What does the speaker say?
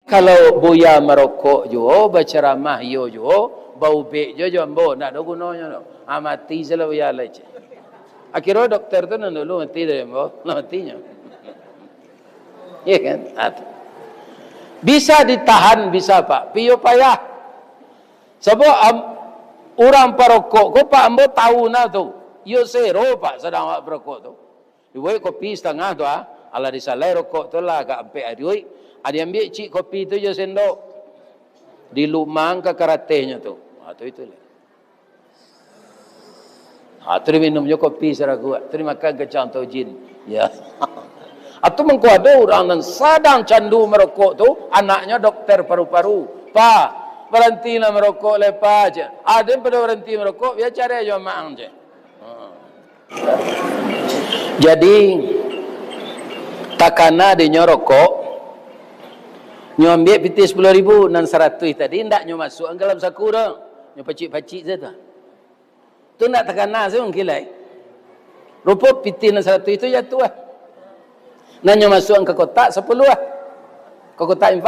Kalau buya merokok jo, berceramah yo jo, bau bek jo ambo, nak ada gunanya no. Mati salah buya lah je. Akhirnya doktor tu nak dulu mati dah ambo, matinya. Ya kan? Bisa ditahan, bisa pak. Piyo payah. Sebab orang perokok, ko pak ambo tahu na tu. Yo zero pak sedang awak perokok tu. Dibuat kopi setengah tu ala disalai rokok tu lah agak ampe adioi. Ada ambil cik kopi tu je sendok. Dilumang ke karatenya tu. Tu itulah. Tu dia minum je kopi secara kuat. Tu dia makan kecang tau jin. Ya. Atau mengkuada orang yang sedang candu merokok tu, anaknya doktor paru-paru. Pak, berhentilah merokok lepas je. Ada yang pada berhenti merokok, dia cari aja maang je. Jadi, takana dia nyorokok, nyambil piti 10,000 dan 100 tadi, tidak masuk ke dalam saku dah. Nyo pacik-pacik je tu. Tu nak takana saya mungkin lah. Rupa piti dan 100 itu jatuh lah. Nanya masuk ke kotak 10 lah. Ke kotak infak.